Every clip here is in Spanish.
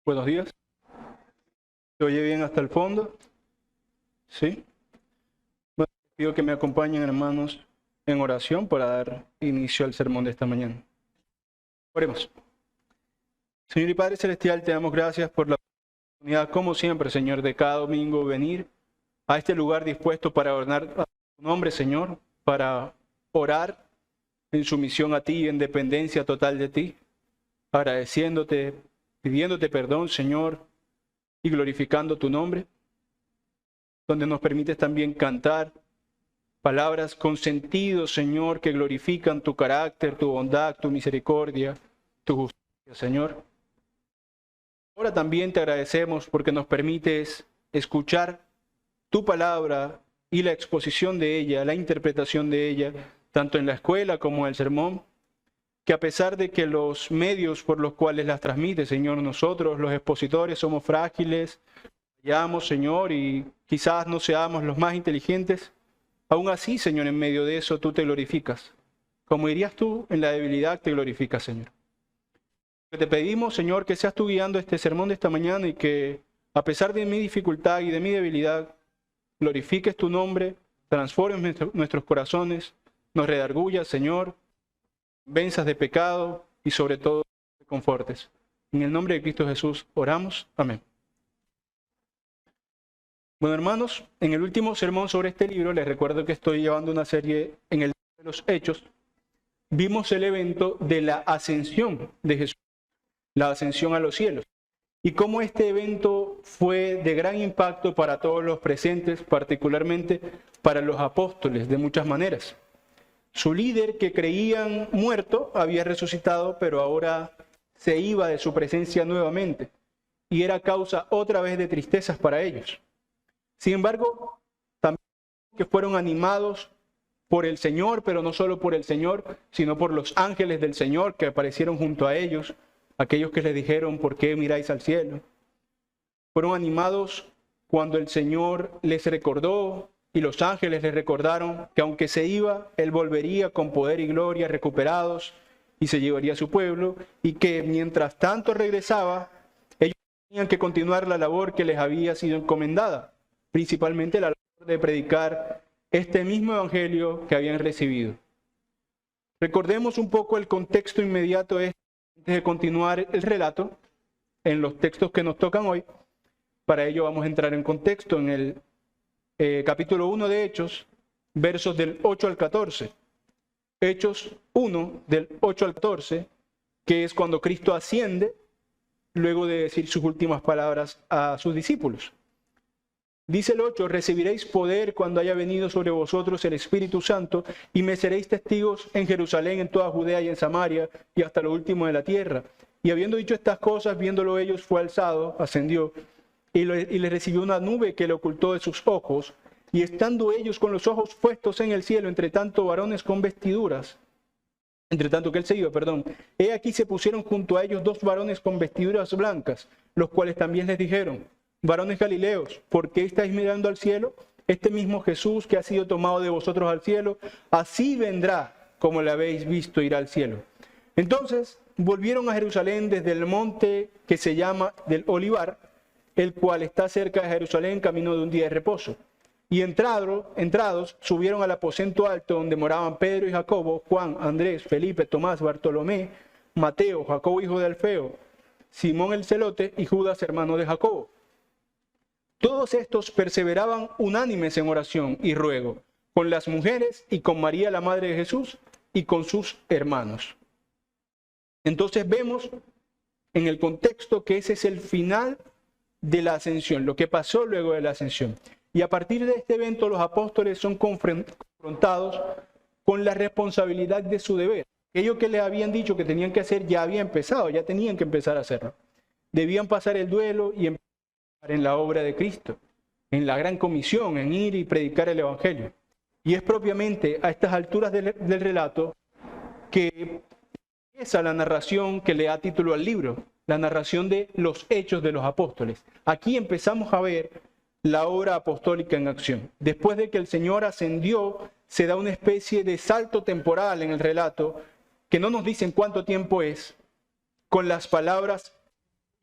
Buenos días. ¿Se oye bien hasta el fondo? ¿Sí? Bueno, pido que me acompañen, hermanos, en oración para dar inicio al sermón de esta mañana. Oremos. Señor y Padre Celestial, te damos gracias por la oportunidad, como siempre, Señor, de cada domingo venir a este lugar dispuesto para adornar a tu nombre, Señor, para orar en sumisión a ti y en dependencia total de ti, agradeciéndote, pidiéndote perdón, Señor, y glorificando tu nombre, donde nos permites también cantar palabras con sentido, Señor, que glorifican tu carácter, tu bondad, tu misericordia, tu justicia, Señor. Ahora también te agradecemos porque nos permites escuchar tu palabra y la exposición de ella, la interpretación de ella, tanto en la escuela como en el sermón, que a pesar de que los medios por los cuales las transmite, Señor, nosotros, los expositores, somos frágiles, fallamos, Señor, y quizás no seamos los más inteligentes, aún así, Señor, en medio de eso tú te glorificas. Como dirías tú, en la debilidad te glorificas, Señor. Te pedimos, Señor, que seas tú guiando este sermón de esta mañana y que, a pesar de mi dificultad y de mi debilidad, glorifiques tu nombre, transformes nuestros corazones, nos redargullas, Señor, venzas de pecado y sobre todo te confortes. En el nombre de Cristo Jesús oramos. Amén. Bueno, hermanos, en el último sermón sobre este libro, les recuerdo que estoy llevando una serie en el libro de los Hechos. Vimos el evento de la ascensión de Jesús, la ascensión a los cielos, y cómo este evento fue de gran impacto para todos los presentes, particularmente para los apóstoles de muchas maneras. Su líder, que creían muerto, había resucitado, pero ahora se iba de su presencia nuevamente, y era causa otra vez de tristezas para ellos. Sin embargo, también que fueron animados por el Señor, pero no solo por el Señor, sino por los ángeles del Señor que aparecieron junto a ellos, aquellos que les dijeron, ¿por qué miráis al cielo? Fueron animados cuando el Señor les recordó y los ángeles les recordaron que aunque se iba, Él volvería con poder y gloria recuperados y se llevaría a su pueblo, y que mientras tanto regresaba, ellos tenían que continuar la labor que les había sido encomendada, principalmente la labor de predicar este mismo evangelio que habían recibido. Recordemos un poco el contexto inmediato antes de continuar el relato en los textos que nos tocan hoy. Para ello vamos a entrar en contexto en el capítulo 1 de Hechos, versos del 8 al 14. Hechos 1, del 8 al 14, que es cuando Cristo asciende, luego de decir sus últimas palabras a sus discípulos. Dice el 8, recibiréis poder cuando haya venido sobre vosotros el Espíritu Santo, y me seréis testigos en Jerusalén, en toda Judea y en Samaria, y hasta lo último de la tierra. Y habiendo dicho estas cosas, viéndolo ellos, fue alzado, ascendió, y le recibió una nube que le ocultó de sus ojos, y estando ellos con los ojos puestos en el cielo, entre tanto varones con vestiduras, entre tanto que él se iba, he aquí se pusieron junto a ellos dos varones con vestiduras blancas, los cuales también les dijeron, varones galileos, ¿por qué estáis mirando al cielo? Este mismo Jesús que ha sido tomado de vosotros al cielo, así vendrá como le habéis visto ir al cielo. Entonces volvieron a Jerusalén desde el monte que se llama del Olivar, el cual está cerca de Jerusalén, camino de un día de reposo. Y entrados, subieron al aposento alto donde moraban Pedro y Jacobo, Juan, Andrés, Felipe, Tomás, Bartolomé, Mateo, Jacobo hijo de Alfeo, Simón el celote y Judas hermano de Jacobo. Todos estos perseveraban unánimes en oración y ruego, con las mujeres y con María la madre de Jesús y con sus hermanos. Entonces vemos en el contexto que ese es el final de la ascensión, lo que pasó luego de la ascensión. Y a partir de este evento los apóstoles son confrontados con la responsabilidad de su deber. Aquello que les habían dicho que tenían que hacer ya había empezado, ya tenían que empezar a hacerlo. Debían pasar el duelo y empezar en la obra de Cristo, en la gran comisión, en ir y predicar el evangelio. Y es propiamente a estas alturas del relato que empieza la narración que le da título al libro, la narración de los hechos de los apóstoles. Aquí empezamos a ver la obra apostólica en acción. Después de que el Señor ascendió, se da una especie de salto temporal en el relato, que no nos dicen cuánto tiempo es, con las palabras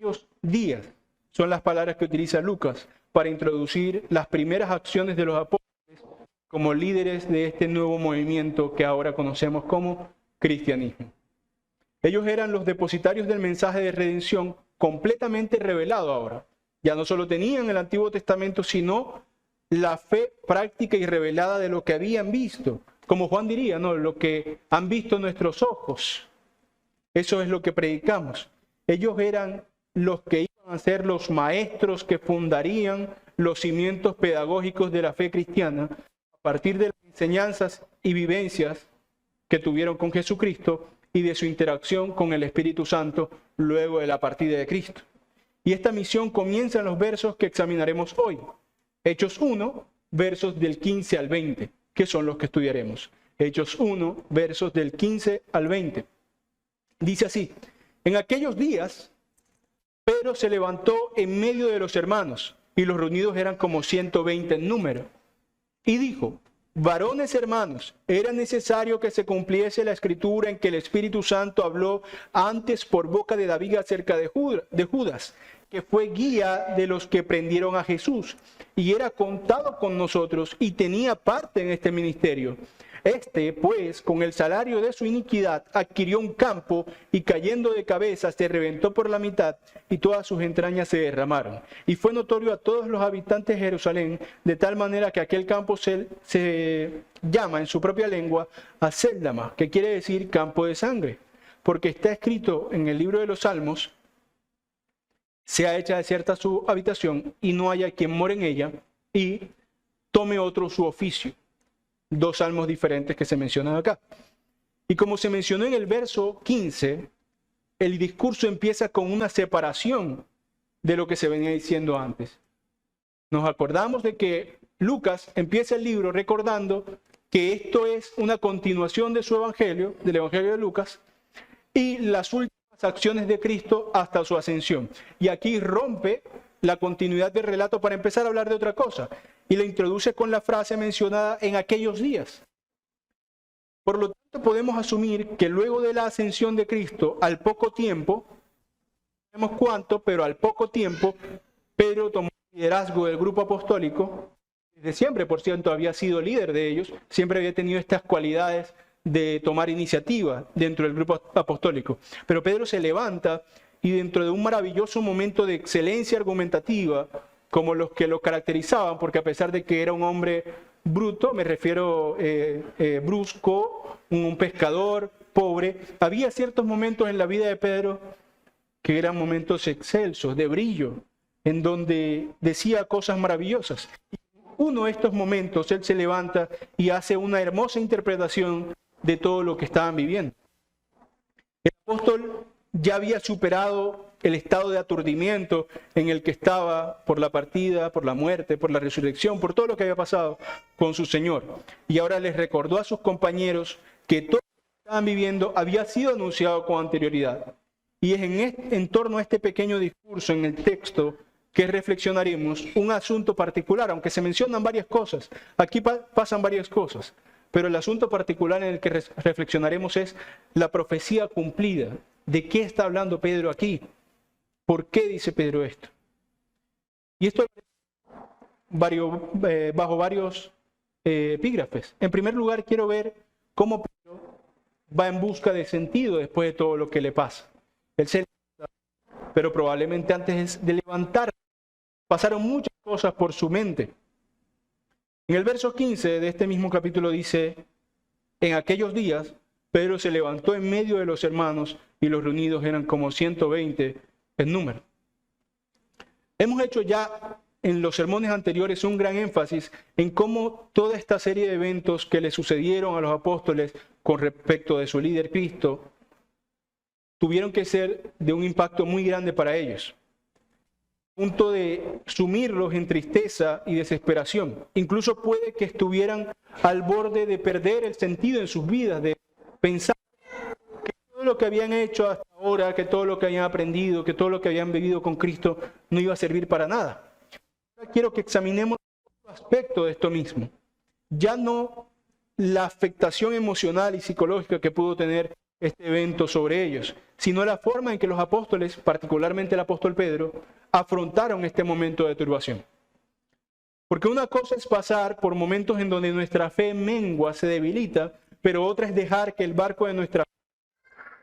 aquellos días son las palabras que utiliza Lucas para introducir las primeras acciones de los apóstoles como líderes de este nuevo movimiento que ahora conocemos como cristianismo. Ellos eran los depositarios del mensaje de redención completamente revelado ahora. Ya no solo tenían el Antiguo Testamento, sino la fe práctica y revelada de lo que habían visto. Como Juan diría, ¿no? Lo que han visto nuestros ojos. Eso es lo que predicamos. Ellos eran los que iban a ser los maestros que fundarían los cimientos pedagógicos de la fe cristiana a partir de las enseñanzas y vivencias que tuvieron con Jesucristo y de su interacción con el Espíritu Santo luego de la partida de Cristo. Y esta misión comienza en los versos que examinaremos hoy. Hechos 1, versos del 15 al 20, que son los que estudiaremos. Hechos 1, versos del 15 al 20. Dice así: en aquellos días, Pedro se levantó en medio de los hermanos, y los reunidos eran como 120 en número, y dijo: varones hermanos, era necesario que se cumpliese la escritura en que el Espíritu Santo habló antes por boca de David acerca de Judas, que fue guía de los que prendieron a Jesús, y era contado con nosotros y tenía parte en este ministerio. Este, pues, con el salario de su iniquidad, adquirió un campo y cayendo de cabeza se reventó por la mitad y todas sus entrañas se derramaron. Y fue notorio a todos los habitantes de Jerusalén, de tal manera que aquel campo se llama en su propia lengua Acéldama, que quiere decir campo de sangre, porque está escrito en el libro de los Salmos: sea hecha desierta su habitación y no haya quien more en ella, y tome otro su oficio. Dos salmos diferentes que se mencionan acá. Y como se mencionó en el verso 15, el discurso empieza con una separación de lo que se venía diciendo antes. Nos acordamos de que Lucas empieza el libro recordando que esto es una continuación de su evangelio, del evangelio de Lucas, y las últimas acciones de Cristo hasta su ascensión. Y aquí rompe la continuidad del relato para empezar a hablar de otra cosa, y la introduce con la frase mencionada en aquellos días. Por lo tanto, podemos asumir que luego de la ascensión de Cristo, al poco tiempo, no sabemos cuánto, pero al poco tiempo, Pedro tomó el liderazgo del grupo apostólico. Desde siempre, por cierto, había sido líder de ellos, siempre había tenido estas cualidades de tomar iniciativa dentro del grupo apostólico. Pero Pedro se levanta y dentro de un maravilloso momento de excelencia argumentativa, como los que lo caracterizaban, porque a pesar de que era un hombre bruto, me refiero brusco, un pescador, pobre, había ciertos momentos en la vida de Pedro que eran momentos excelsos, de brillo, en donde decía cosas maravillosas. Y uno de estos momentos, él se levanta y hace una hermosa interpretación de todo lo que estaban viviendo. El apóstol ya había superado el estado de aturdimiento en el que estaba por la partida, por la muerte, por la resurrección, por todo lo que había pasado con su Señor. Y ahora les recordó a sus compañeros que todo lo que estaban viviendo había sido anunciado con anterioridad. Y es en torno a este pequeño discurso en el texto que reflexionaremos un asunto particular, aunque se mencionan varias cosas. Aquí pasan varias cosas, pero el asunto particular en el que reflexionaremos es la profecía cumplida. ¿De qué está hablando Pedro aquí? ¿Por qué dice Pedro esto? Y esto bajo varios epígrafes. En primer lugar, quiero ver cómo Pedro va en busca de sentido después de todo lo que le pasa. Él se levanta, pero probablemente antes de levantar, pasaron muchas cosas por su mente. En el verso 15 de este mismo capítulo dice: en aquellos días, Pedro se levantó en medio de los hermanos y los reunidos eran como 120 en número. Hemos hecho ya en los sermones anteriores un gran énfasis en cómo toda esta serie de eventos que le sucedieron a los apóstoles con respecto de su líder Cristo tuvieron que ser de un impacto muy grande para ellos. Punto de sumirlos en tristeza y desesperación. Incluso puede que estuvieran al borde de perder el sentido en sus vidas, de pensar que todo lo que habían hecho hasta ahora, que todo lo que habían aprendido, que todo lo que habían vivido con Cristo no iba a servir para nada. Ahora quiero que examinemos otro aspecto de esto mismo. Ya no la afectación emocional y psicológica que pudo tener este evento sobre ellos, sino la forma en que los apóstoles, particularmente el apóstol Pedro, afrontaron este momento de turbación. Porque una cosa es pasar por momentos en donde nuestra fe mengua, se debilita, pero otra es dejar que el barco de nuestra fe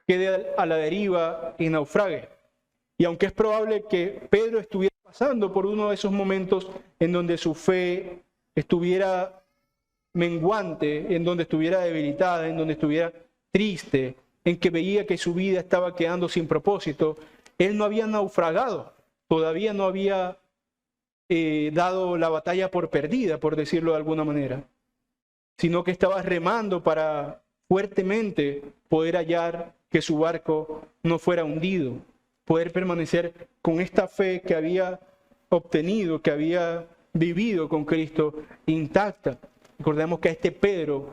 quede a la deriva y naufrague. Y aunque es probable que Pedro estuviera pasando por uno de esos momentos en donde su fe estuviera menguante, en donde estuviera debilitada, en donde estuviera triste, en que veía que su vida estaba quedando sin propósito, él no había naufragado, todavía no había dado la batalla por perdida, por decirlo de alguna manera, sino que estaba remando para fuertemente poder hallar que su barco no fuera hundido, poder permanecer con esta fe que había obtenido, que había vivido con Cristo intacta. Recordemos que a este Pedro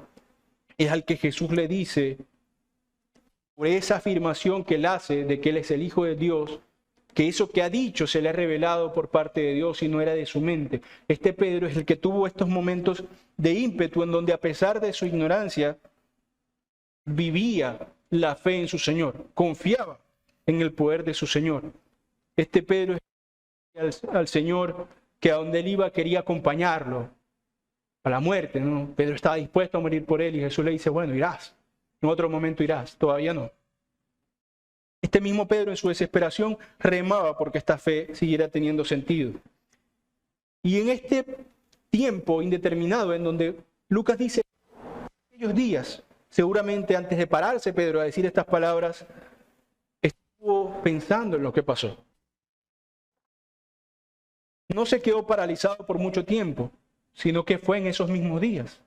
es al que Jesús le dice, por esa afirmación que él hace de que él es el Hijo de Dios, que eso que ha dicho se le ha revelado por parte de Dios y no era de su mente. Este Pedro es el que tuvo estos momentos de ímpetu en donde, a pesar de su ignorancia, vivía la fe en su Señor, confiaba en el poder de su Señor. Este Pedro es al Señor que a donde él iba quería acompañarlo a la muerte, ¿no? Pedro estaba dispuesto a morir por él y Jesús le dice, bueno, irás, en otro momento irás, todavía no. Este mismo Pedro en su desesperación remaba porque esta fe siguiera teniendo sentido. Y en este tiempo indeterminado en donde Lucas dice, aquellos días, seguramente antes de pararse Pedro a decir estas palabras, estuvo pensando en lo que pasó. No se quedó paralizado por mucho tiempo, sino que fue en esos mismos días.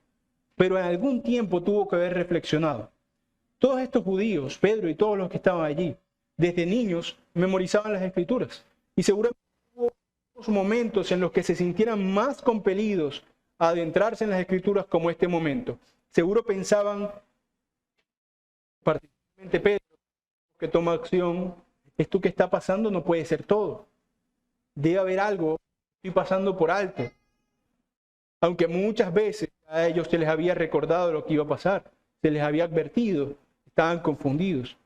Pero en algún tiempo tuvo que haber reflexionado. Todos estos judíos, Pedro y todos los que estaban allí, desde niños memorizaban las Escrituras. Y seguramente hubo momentos en los que se sintieran más compelidos a adentrarse en las Escrituras como este momento. Seguro pensaban, particularmente Pedro, que toma acción, esto que está pasando no puede ser todo. Debe haber algo que estoy pasando por alto. Aunque muchas veces a ellos se les había recordado lo que iba a pasar, se les había advertido, estaban confundidos.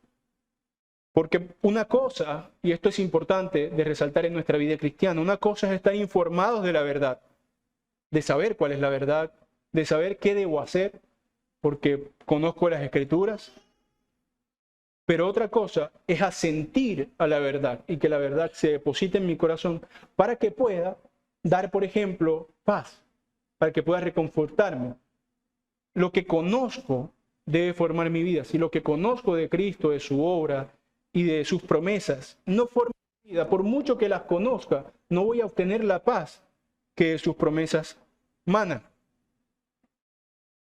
Porque una cosa, y esto es importante de resaltar en nuestra vida cristiana, una cosa es estar informados de la verdad, de saber cuál es la verdad, de saber qué debo hacer, porque conozco las Escrituras. Pero otra cosa es asentir a la verdad y que la verdad se deposite en mi corazón para que pueda dar, por ejemplo, paz, para que pueda reconfortarme. Lo que conozco debe formar mi vida. Si lo que conozco de Cristo, de su obra y de sus promesas no forma mi vida, por mucho que las conozca, no voy a obtener la paz que de sus promesas manan.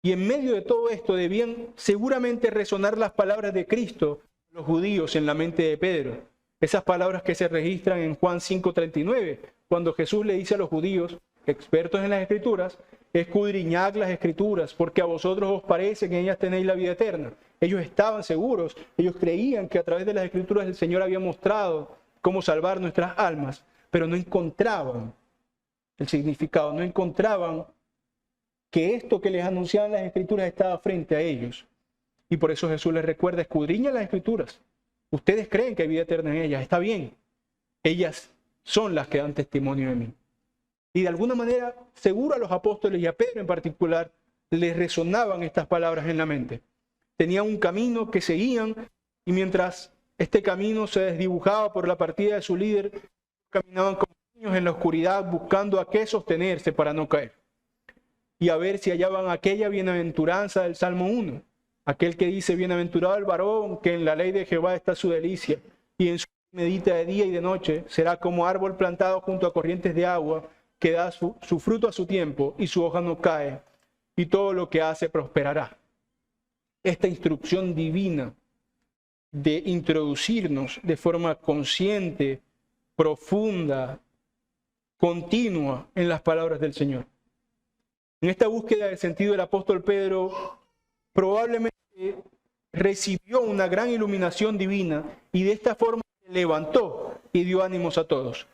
Y en medio de todo esto debían seguramente resonar las palabras de Cristo, los judíos, en la mente de Pedro. Esas palabras que se registran en Juan 5:39, cuando Jesús le dice a los judíos, expertos en las Escrituras, escudriñad las Escrituras, porque a vosotros os parece que en ellas tenéis la vida eterna. Ellos estaban seguros, ellos creían que a través de las Escrituras el Señor había mostrado cómo salvar nuestras almas, pero no encontraban el significado, no encontraban que esto que les anunciaban las Escrituras estaba frente a ellos. Y por eso Jesús les recuerda, escudriñan las Escrituras. Ustedes creen que hay vida eterna en ellas, está bien. Ellas son las que dan testimonio de mí. Y de alguna manera, seguro a los apóstoles y a Pedro en particular, les resonaban estas palabras en la mente. Tenían un camino que seguían y mientras este camino se desdibujaba por la partida de su líder, caminaban como niños en la oscuridad buscando a qué sostenerse para no caer. Y a ver si hallaban aquella bienaventuranza del Salmo 1, aquel que dice, bienaventurado el varón que en la ley de Jehová está su delicia y en su medita de día y de noche, será como árbol plantado junto a corrientes de agua, que da su fruto a su tiempo y su hoja no cae, y todo lo que hace prosperará. Esta instrucción divina de introducirnos de forma consciente, profunda, continua en las palabras del Señor. En esta búsqueda del sentido, el apóstol Pedro probablemente recibió una gran iluminación divina y de esta forma se levantó y dio ánimos a todos.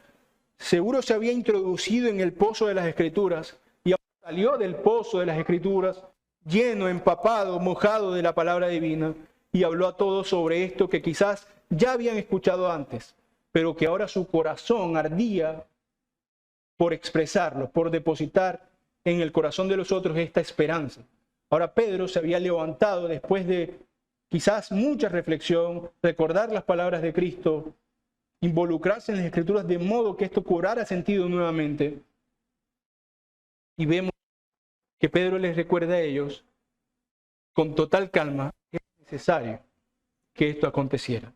Seguro se había introducido en el pozo de las Escrituras y salió del pozo de las Escrituras lleno, empapado, mojado de la palabra divina y habló a todos sobre esto que quizás ya habían escuchado antes, pero que ahora su corazón ardía por expresarlo, por depositar en el corazón de los otros esta esperanza. Ahora Pedro se había levantado después de quizás mucha reflexión, recordar las palabras de Cristo, involucrarse en las Escrituras de modo que esto cobrara sentido nuevamente. Y vemos que Pedro les recuerda a ellos con total calma que es necesario que esto aconteciera.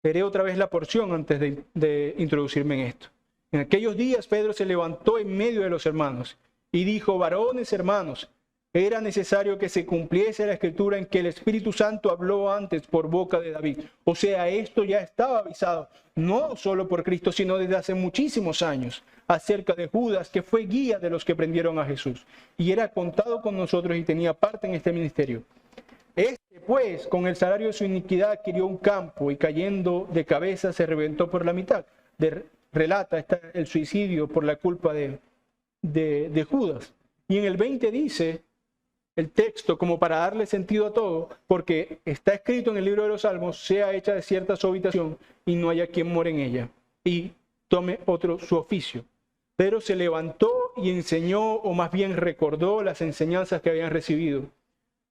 Veré otra vez la porción antes de introducirme en esto. En aquellos días Pedro se levantó en medio de los hermanos y dijo: varones hermanos, era necesario que se cumpliese la escritura en que el Espíritu Santo habló antes por boca de David. O sea, esto ya estaba avisado, no solo por Cristo, sino desde hace muchísimos años, acerca de Judas, que fue guía de los que prendieron a Jesús, y era contado con nosotros y tenía parte en este ministerio. Este, pues, con el salario de su iniquidad adquirió un campo y cayendo de cabeza se reventó por la mitad. Relata el suicidio por la culpa de Judas. Y en el 20 dice el texto, como para darle sentido a todo, porque está escrito en el libro de los Salmos: sea hecha de cierta su habitación y no haya quien more en ella, y tome otro su oficio. Pero se levantó y enseñó, o más bien recordó las enseñanzas que habían recibido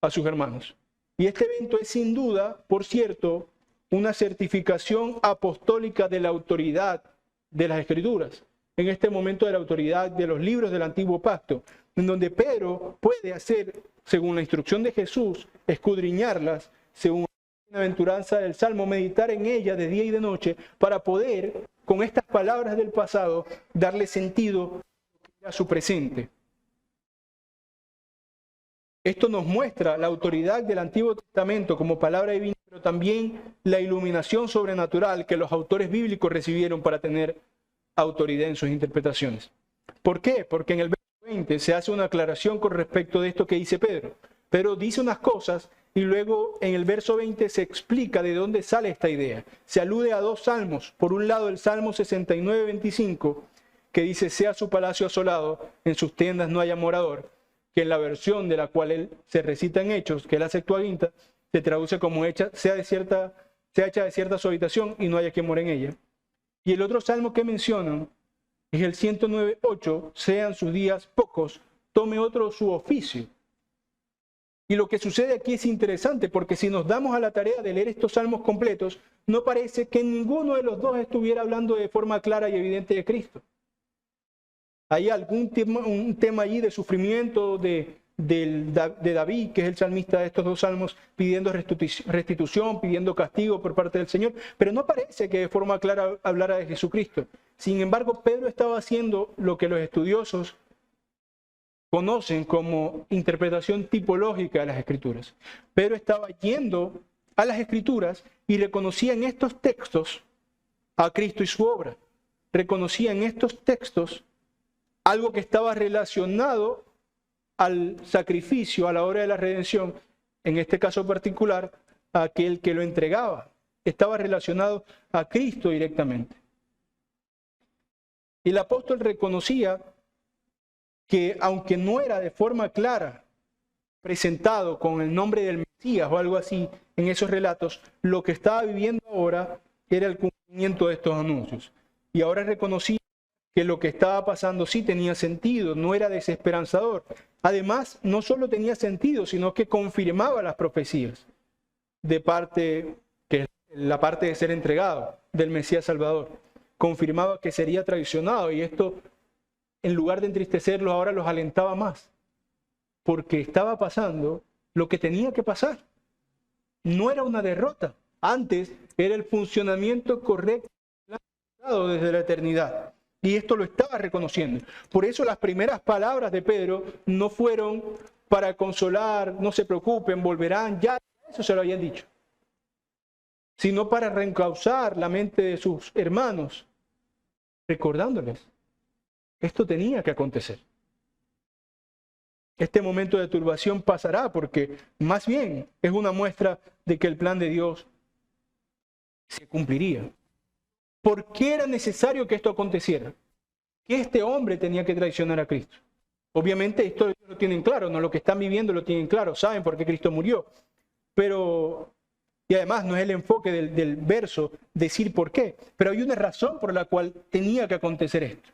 a sus hermanos. Y este evento es sin duda, por cierto, una certificación apostólica de la autoridad de las Escrituras, en este momento de la autoridad de los libros del Antiguo Pacto, en donde Pedro puede hacer, según la instrucción de Jesús, escudriñarlas, según la bienaventuranza del Salmo, meditar en ellas de día y de noche, para poder, con estas palabras del pasado, darle sentido a su presente. Esto nos muestra la autoridad del Antiguo Testamento como palabra divina, pero también la iluminación sobrenatural que los autores bíblicos recibieron para tener autoridad en sus interpretaciones. ¿Por qué? Porque en el verso 20 se hace una aclaración con respecto de esto que dice Pedro. Pedro dice unas cosas y luego en el verso 20 se explica de dónde sale esta idea. Se alude a dos salmos. Por un lado el Salmo 69, 25, que dice: sea su palacio asolado, en sus tiendas no haya morador, que en la versión de la cual él se recita en Hechos, que es la Septuaginta, se traduce como sea hecha de cierta su habitación y no haya quien more en ella. Y el otro salmo que mencionan es el 109:8, sean sus días pocos, tome otro su oficio. Y lo que sucede aquí es interesante, porque si nos damos a la tarea de leer estos salmos completos, no parece que ninguno de los dos estuviera hablando de forma clara y evidente de Cristo. Hay un tema allí de sufrimiento de David, que es el salmista de estos dos salmos, pidiendo restitución, pidiendo castigo por parte del Señor, pero no parece que de forma clara hablara de Jesucristo. Sin embargo, Pedro estaba haciendo lo que los estudiosos conocen como interpretación tipológica de las Escrituras. Pedro estaba yendo a las Escrituras y reconocía en estos textos a Cristo y su obra. Reconocía en estos textos algo que estaba relacionado al sacrificio, a la obra de la redención, en este caso particular, a aquel que lo entregaba. Estaba relacionado a Cristo directamente. Y el apóstol reconocía que, aunque no era de forma clara presentado con el nombre del Mesías o algo así en esos relatos, lo que estaba viviendo ahora era el cumplimiento de estos anuncios. Y ahora reconocía que lo que estaba pasando sí tenía sentido, no era desesperanzador. Además, no solo tenía sentido, sino que confirmaba las profecías de parte, que la parte de ser entregado del Mesías Salvador. Confirmaba que sería traicionado, y esto, en lugar de entristecerlos, ahora los alentaba más, porque estaba pasando lo que tenía que pasar. No era una derrota, antes era el funcionamiento correcto desde la eternidad. Y esto lo estaba reconociendo. Por eso las primeras palabras de Pedro no fueron para consolar, no se preocupen, volverán, ya eso se lo habían dicho, sino para reencauzar la mente de sus hermanos, recordándoles, esto tenía que acontecer. Este momento de turbación pasará, porque más bien es una muestra de que el plan de Dios se cumpliría. ¿Por qué era necesario que esto aconteciera? Que este hombre tenía que traicionar a Cristo. Obviamente esto lo tienen claro, no lo que están viviendo lo tienen claro, saben por qué Cristo murió. y además no es el enfoque del verso decir por qué, pero hay una razón por la cual tenía que acontecer esto.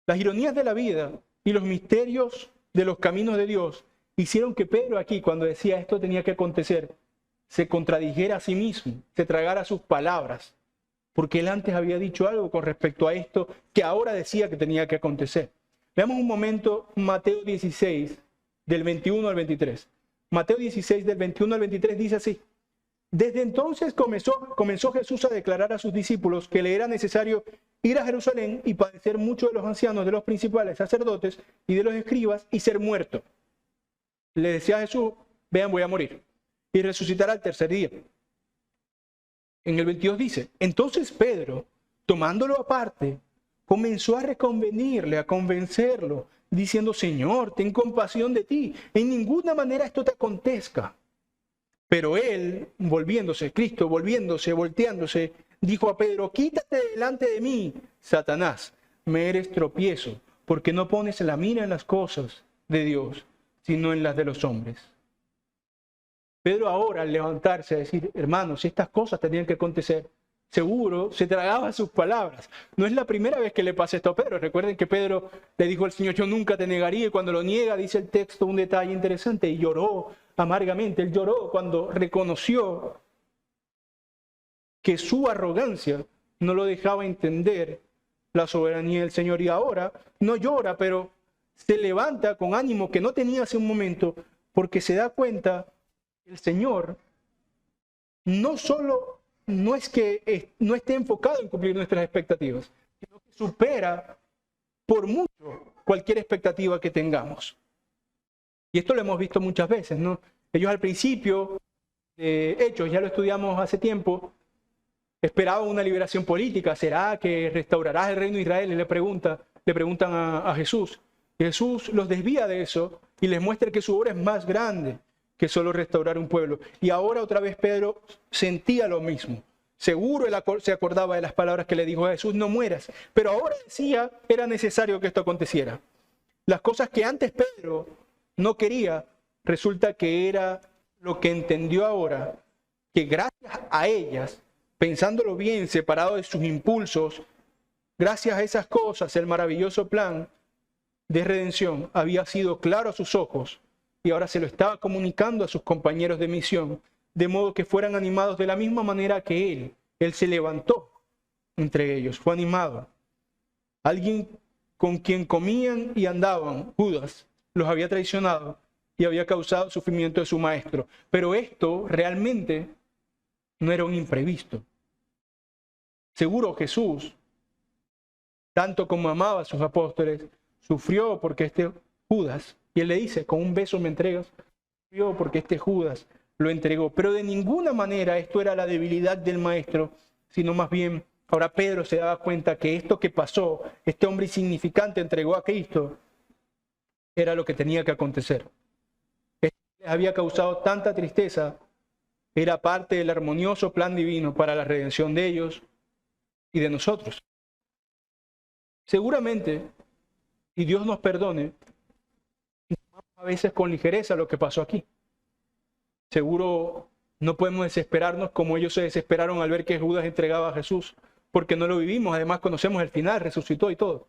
Las ironías de la vida y los misterios de los caminos de Dios hicieron que Pedro aquí, cuando decía esto tenía que acontecer, se contradijera a sí mismo, se tragara sus palabras, porque él antes había dicho algo con respecto a esto que ahora decía que tenía que acontecer. Veamos un momento Mateo 16, del 21 al 23. Mateo 16, del 21 al 23 dice así: Desde entonces comenzó Jesús a declarar a sus discípulos que le era necesario ir a Jerusalén y padecer mucho de los ancianos, de los principales sacerdotes y de los escribas y ser muerto. Le decía a Jesús: vean, voy a morir y resucitar al tercer día. En el 22 dice: Entonces Pedro, tomándolo aparte, comenzó a reconvenirle, a convencerlo, diciendo: Señor, ten compasión de ti, en ninguna manera esto te acontezca. Pero él, volteándose, dijo a Pedro: Quítate delante de mí, Satanás, me eres tropiezo, porque no pones la mira en las cosas de Dios, sino en las de los hombres. Pedro ahora, al levantarse a decir: hermanos, si estas cosas tenían que acontecer, seguro se tragaba sus palabras. No es la primera vez que le pasa esto a Pedro. Recuerden que Pedro le dijo al Señor: yo nunca te negaría, y cuando lo niega, dice el texto un detalle interesante: y lloró amargamente. Él lloró cuando reconoció que su arrogancia no lo dejaba entender la soberanía del Señor. Y ahora no llora, pero se levanta con ánimo que no tenía hace un momento, porque se da cuenta que el Señor no solo no es que no esté enfocado en cumplir nuestras expectativas, sino que supera por mucho cualquier expectativa que tengamos. Y esto lo hemos visto muchas veces, ¿no? Ellos al principio de Hechos, ya lo estudiamos hace tiempo, esperaban una liberación política. ¿Será que restaurarás el reino de Israel? Y le preguntan a Jesús. Y Jesús los desvía de eso y les muestra que su obra es más grande que solo restaurar un pueblo. Y ahora otra vez Pedro sentía lo mismo. Seguro él se acordaba de las palabras que le dijo a Jesús: no mueras. Pero ahora decía, era necesario que esto aconteciera. Las cosas que antes Pedro no quería, resulta que era lo que entendió ahora, que gracias a ellas, pensándolo bien, separado de sus impulsos, gracias a esas cosas, el maravilloso plan de redención había sido claro a sus ojos, y ahora se lo estaba comunicando a sus compañeros de misión, de modo que fueran animados de la misma manera que él. Él se levantó entre ellos, fue animado. Alguien con quien comían y andaban, Judas, los había traicionado y había causado sufrimiento de su maestro. Pero esto realmente no era un imprevisto. Seguro Jesús, tanto como amaba a sus apóstoles, sufrió porque este Judas, y él le dice: con un beso me entregas, sufrió porque este Judas lo entregó. Pero de ninguna manera esto era la debilidad del maestro, sino más bien, ahora Pedro se daba cuenta que esto que pasó, este hombre insignificante entregó a Cristo, era lo que tenía que acontecer. Esto les había causado tanta tristeza, era parte del armonioso plan divino para la redención de ellos y de nosotros. Seguramente, y Dios nos perdone, a veces con ligereza lo que pasó aquí. Seguro no podemos desesperarnos como ellos se desesperaron al ver que Judas entregaba a Jesús, porque no lo vivimos. Además conocemos el final, resucitó y todo.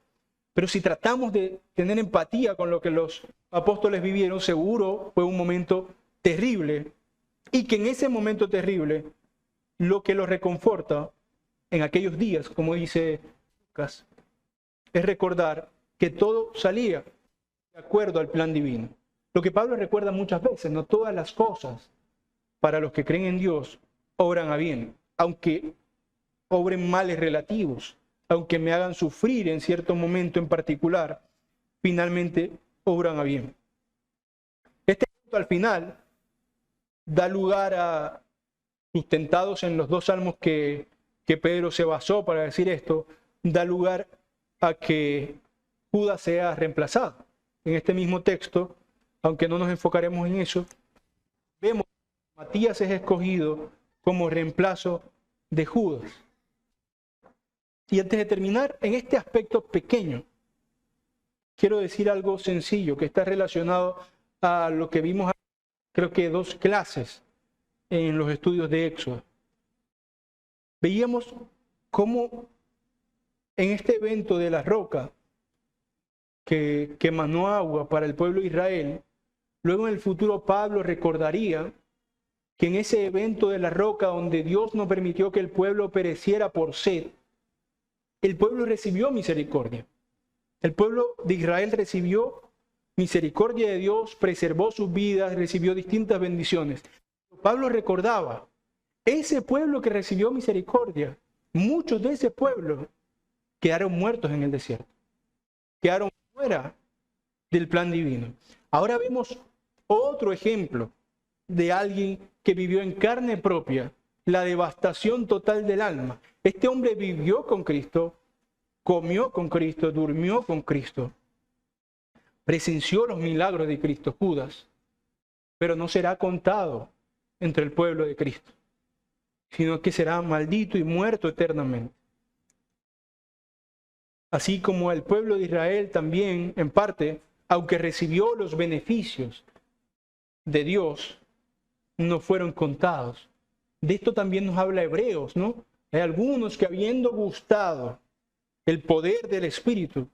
Pero si tratamos de tener empatía con lo que los apóstoles vivieron, seguro fue un momento terrible, y que en ese momento terrible lo que los reconforta en aquellos días, como dice Lucas, es recordar que todo salía de acuerdo al plan divino. Lo que Pablo recuerda muchas veces: no todas las cosas para los que creen en Dios obran a bien, aunque obren males relativos, aunque me hagan sufrir en cierto momento en particular, finalmente obran a bien. Este punto al final da lugar a, sustentados en los dos salmos que Pedro se basó para decir esto, da lugar a que Judas sea reemplazado. En este mismo texto, aunque no nos enfocaremos en eso, vemos que Matías es escogido como reemplazo de Judas. Y antes de terminar, en este aspecto pequeño, quiero decir algo sencillo que está relacionado a lo que vimos, creo que 2 clases en los estudios de Éxodo. Veíamos cómo en este evento de la roca que emanó agua para el pueblo de Israel, luego en el futuro Pablo recordaría que en ese evento de la roca donde Dios no permitió que el pueblo pereciera por sed, el pueblo recibió misericordia. El pueblo de Israel recibió misericordia de Dios, preservó sus vidas, recibió distintas bendiciones. Pablo recordaba, ese pueblo que recibió misericordia, muchos de ese pueblo quedaron muertos en el desierto, quedaron fuera del plan divino. Ahora vemos otro ejemplo de alguien que vivió en carne propia la devastación total del alma. Este hombre vivió con Cristo, comió con Cristo, durmió con Cristo, presenció los milagros de Cristo, Judas, pero no será contado entre el pueblo de Cristo, sino que será maldito y muerto eternamente. Así como el pueblo de Israel también, en parte, aunque recibió los beneficios de Dios, no fueron contados. De esto también nos habla Hebreos, ¿no? Hay algunos que habiendo gustado el poder del Espíritu,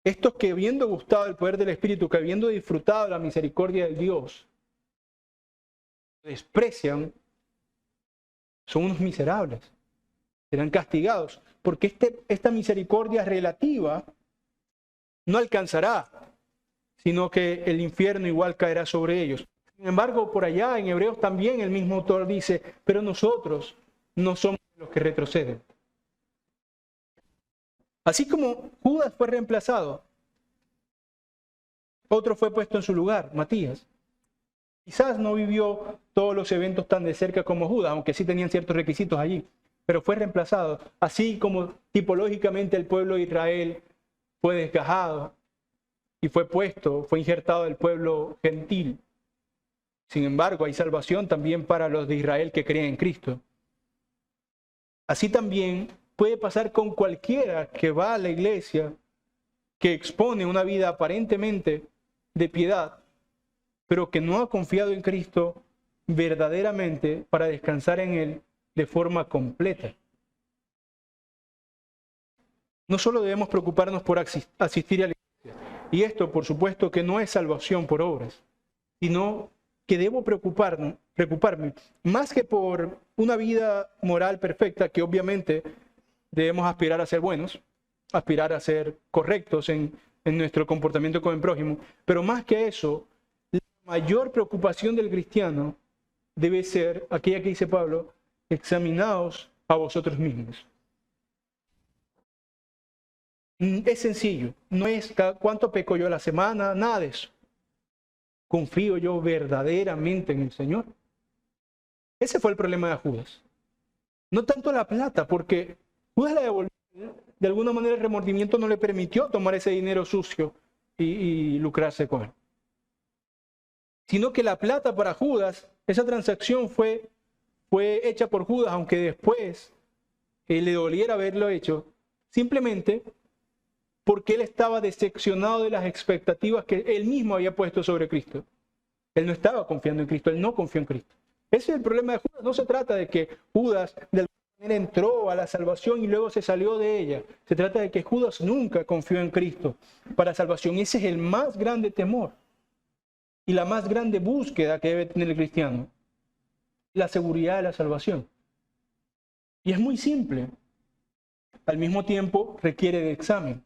estos que habiendo gustado el poder del Espíritu, que habiendo disfrutado la misericordia de Dios, desprecian, son unos miserables, serán castigados, porque esta misericordia relativa no alcanzará, sino que el infierno igual caerá sobre ellos. Sin embargo, por allá en Hebreos también el mismo autor dice, pero nosotros no somos los que retroceden. Así como Judas fue reemplazado, otro fue puesto en su lugar, Matías. Quizás no vivió todos los eventos tan de cerca como Judas, aunque sí tenían ciertos requisitos allí, pero fue reemplazado. Así como tipológicamente el pueblo de Israel fue desgajado y fue injertado el pueblo gentil. Sin embargo, hay salvación también para los de Israel que creen en Cristo. Así también puede pasar con cualquiera que va a la iglesia, que expone una vida aparentemente de piedad, pero que no ha confiado en Cristo verdaderamente para descansar en Él de forma completa. No solo debemos preocuparnos por asistir a la iglesia, y esto por supuesto que no es salvación por obras, sino que debo preocuparme más que por una vida moral perfecta, que obviamente debemos aspirar a ser buenos, aspirar a ser correctos en nuestro comportamiento con el prójimo, pero más que eso, la mayor preocupación del cristiano debe ser aquella que dice Pablo, examinaos a vosotros mismos. Es sencillo, no es cuánto peco yo a la semana, nada de eso. ¿Confío yo verdaderamente en el Señor? Ese fue el problema de Judas. No tanto la plata, porque Judas la devolvió. De alguna manera el remordimiento no le permitió tomar ese dinero sucio y lucrarse con él. Sino que la plata para Judas, esa transacción fue hecha por Judas, aunque después le doliera haberlo hecho, simplemente porque él estaba decepcionado de las expectativas que él mismo había puesto sobre Cristo. Él no estaba confiando en Cristo, él no confió en Cristo. Ese es el problema de Judas. No se trata de que Judas de alguna manera entró a la salvación y luego se salió de ella. Se trata de que Judas nunca confió en Cristo para salvación. Ese es el más grande temor y la más grande búsqueda que debe tener el cristiano. La seguridad de la salvación. Y es muy simple. Al mismo tiempo requiere de examen.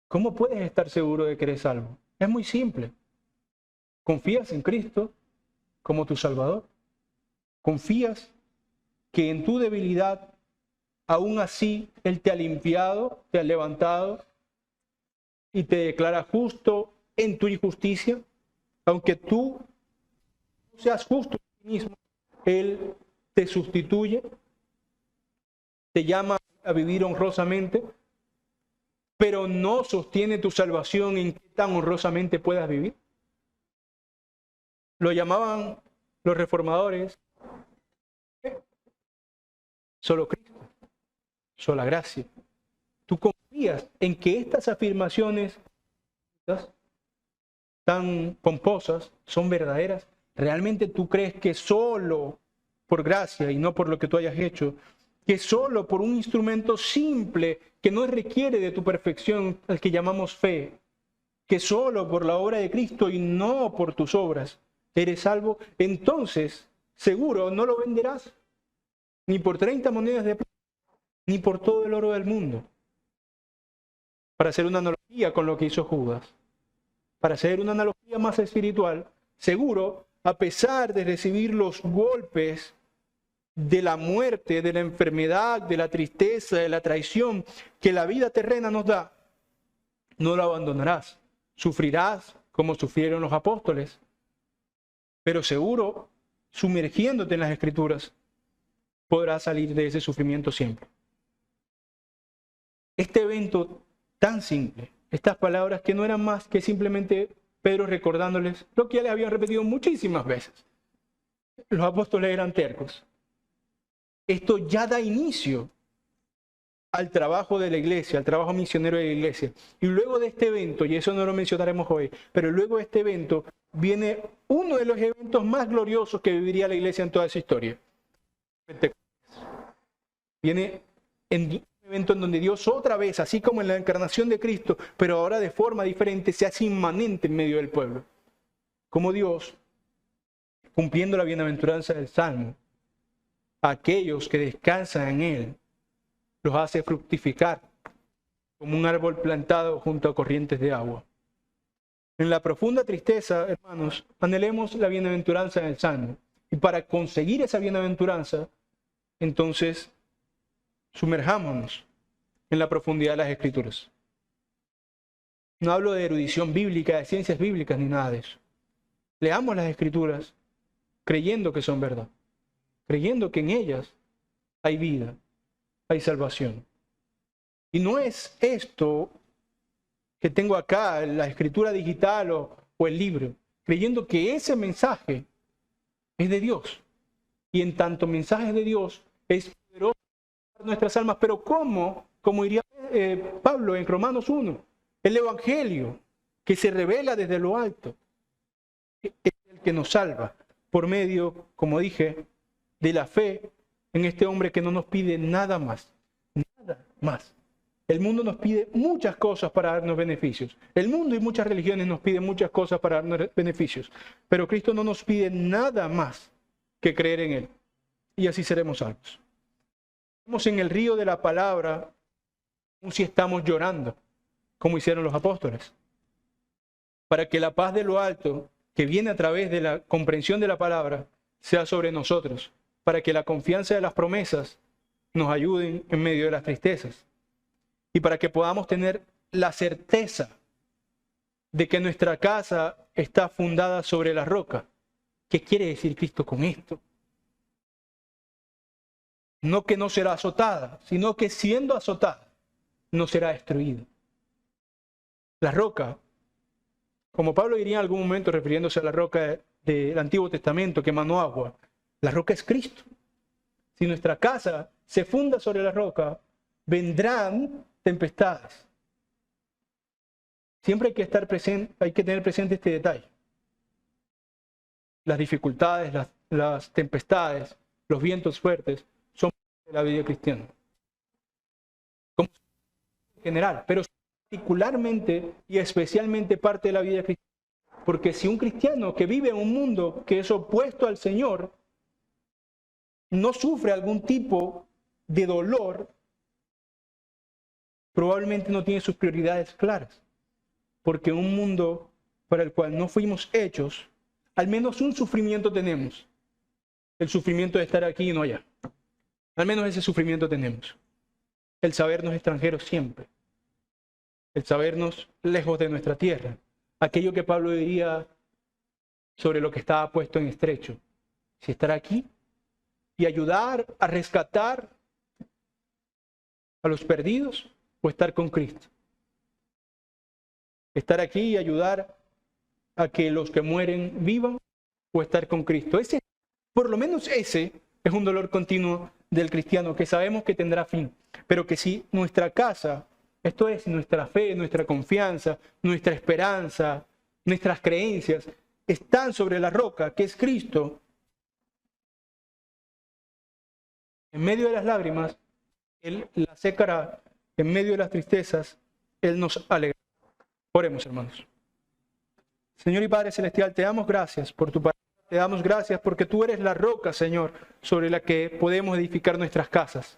¿Cómo puedes estar seguro de que eres salvo? Es muy simple. ¿Confías en Cristo como tu Salvador? ¿Confías que en tu debilidad, aún así, Él te ha limpiado, te ha levantado y te declara justo en tu injusticia? Aunque tú no seas justo en ti mismo, Él te sustituye, te llama a vivir honrosamente, pero no sostiene tu salvación en qué tan honrosamente puedas vivir. Lo llamaban los reformadores solo Cristo, sola gracia. ¿Tú confías en que estas afirmaciones tan pomposas son verdaderas? ¿Realmente tú crees que solo por gracia y no por lo que tú hayas hecho, que solo por un instrumento simple que no requiere de tu perfección, al que llamamos fe, que solo por la obra de Cristo y no por tus obras eres salvo? Entonces, seguro no lo venderás ni por 30 monedas de plata, ni por todo el oro del mundo. Para hacer una analogía con lo que hizo Judas, para hacer una analogía más espiritual, seguro, a pesar de recibir los golpes de la muerte, de la enfermedad, de la tristeza, de la traición que la vida terrena nos da, no lo abandonarás. Sufrirás como sufrieron los apóstoles, pero seguro, sumergiéndote en las Escrituras, podrás salir de ese sufrimiento siempre. Este evento tan simple, estas palabras que no eran más que simplemente Pedro recordándoles lo que ya les habían repetido muchísimas veces. Los apóstoles eran tercos. Esto ya da inicio al trabajo de la iglesia, al trabajo misionero de la iglesia. Y luego de este evento, y eso no lo mencionaremos hoy, pero luego de este evento viene uno de los eventos más gloriosos que viviría la iglesia en toda esa historia. Viene en un evento en donde Dios otra vez, así como en la encarnación de Cristo, pero ahora de forma diferente, se hace inmanente en medio del pueblo. Como Dios, cumpliendo la bienaventuranza del Salmo, a aquellos que descansan en Él, los hace fructificar como un árbol plantado junto a corrientes de agua. En la profunda tristeza, hermanos, anhelemos la bienaventuranza en el Salmo. Y para conseguir esa bienaventuranza, entonces, sumerjámonos en la profundidad de las Escrituras. No hablo de erudición bíblica, de ciencias bíblicas, ni nada de eso. Leamos las Escrituras creyendo que son verdad, creyendo que en ellas hay vida, hay salvación. Y no es esto que tengo acá, la escritura digital o el libro, creyendo que ese mensaje es de Dios. Y en tanto mensaje de Dios es poderoso para nuestras almas. Pero ¿cómo? Como diría Pablo en Romanos 1, el Evangelio que se revela desde lo alto es el que nos salva por medio, como dije, de la fe en este hombre que no nos pide nada más. Nada más. El mundo nos pide muchas cosas para darnos beneficios. El mundo y muchas religiones nos piden muchas cosas para darnos beneficios. Pero Cristo no nos pide nada más que creer en Él. Y así seremos salvos. Estamos en el río de la palabra, como si estamos llorando, como hicieron los apóstoles. Para que la paz de lo alto, que viene a través de la comprensión de la palabra, sea sobre nosotros. Para que la confianza de las promesas nos ayuden en medio de las tristezas. Y para que podamos tener la certeza de que nuestra casa está fundada sobre la roca. ¿Qué quiere decir Cristo con esto? No que no será azotada, sino que siendo azotada, no será destruida. La roca, como Pablo diría en algún momento refiriéndose a la roca del Antiguo Testamento que emanó agua, la roca es Cristo. Si nuestra casa se funda sobre la roca, vendrán tempestades. Siempre hay que estar presente, hay que tener presente este detalle. Las dificultades, las tempestades, los vientos fuertes son parte de la vida cristiana. Como en general, pero particularmente y especialmente parte de la vida cristiana. Porque si un cristiano que vive en un mundo que es opuesto al Señor no sufre algún tipo de dolor, probablemente no tiene sus prioridades claras. Porque en un mundo para el cual no fuimos hechos, al menos un sufrimiento tenemos. El sufrimiento de estar aquí y no allá. Al menos ese sufrimiento tenemos. El sabernos extranjeros siempre. El sabernos lejos de nuestra tierra. Aquello que Pablo diría sobre lo que estaba puesto en estrecho. Si estar aquí y ayudar a rescatar a los perdidos o estar con Cristo. Estar aquí y ayudar a que los que mueren vivan o estar con Cristo. Ese, por lo menos ese es un dolor continuo del cristiano que sabemos que tendrá fin. Pero que si nuestra casa, esto es nuestra fe, nuestra confianza, nuestra esperanza, nuestras creencias están sobre la roca, que es Cristo, en medio de las lágrimas, Él las secará, en medio de las tristezas, Él nos alegrará. Oremos, hermanos. Señor y Padre Celestial, te damos gracias por tu palabra. Te damos gracias porque tú eres la roca, Señor, sobre la que podemos edificar nuestras casas.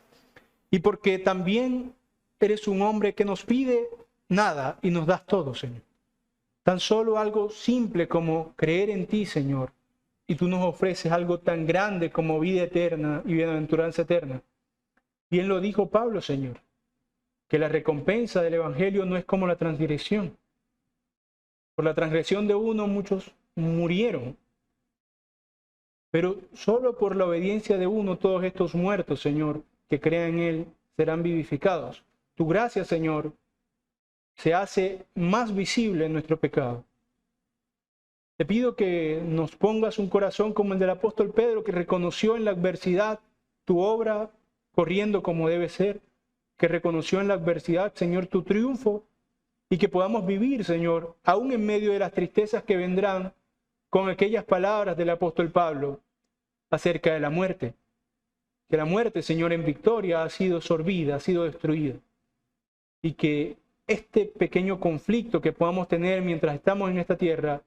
Y porque también eres un hombre que nos pide nada y nos das todo, Señor. Tan solo algo simple como creer en ti, Señor. Y tú nos ofreces algo tan grande como vida eterna y bienaventuranza eterna. Bien lo dijo Pablo, Señor, que la recompensa del Evangelio no es como la transgresión. Por la transgresión de uno muchos murieron, pero solo por la obediencia de uno todos estos muertos, Señor, que crean en Él, serán vivificados. Tu gracia, Señor, se hace más visible en nuestro pecado. Te pido que nos pongas un corazón como el del apóstol Pedro, que reconoció en la adversidad tu obra corriendo como debe ser, que reconoció en la adversidad, Señor, tu triunfo, y que podamos vivir, Señor, aún en medio de las tristezas que vendrán, con aquellas palabras del apóstol Pablo acerca de la muerte. Que la muerte, Señor, en victoria ha sido sorbida, ha sido destruida. Y que este pequeño conflicto que podamos tener mientras estamos en esta tierra,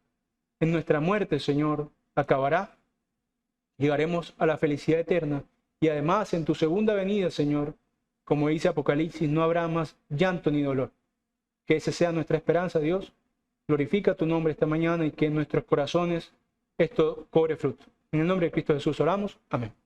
en nuestra muerte, Señor, acabará. Llegaremos a la felicidad eterna. Y además, en tu segunda venida, Señor, como dice Apocalipsis, no habrá más llanto ni dolor. Que esa sea nuestra esperanza, Dios. Glorifica tu nombre esta mañana y que en nuestros corazones esto cobre fruto. En el nombre de Cristo Jesús oramos. Amén.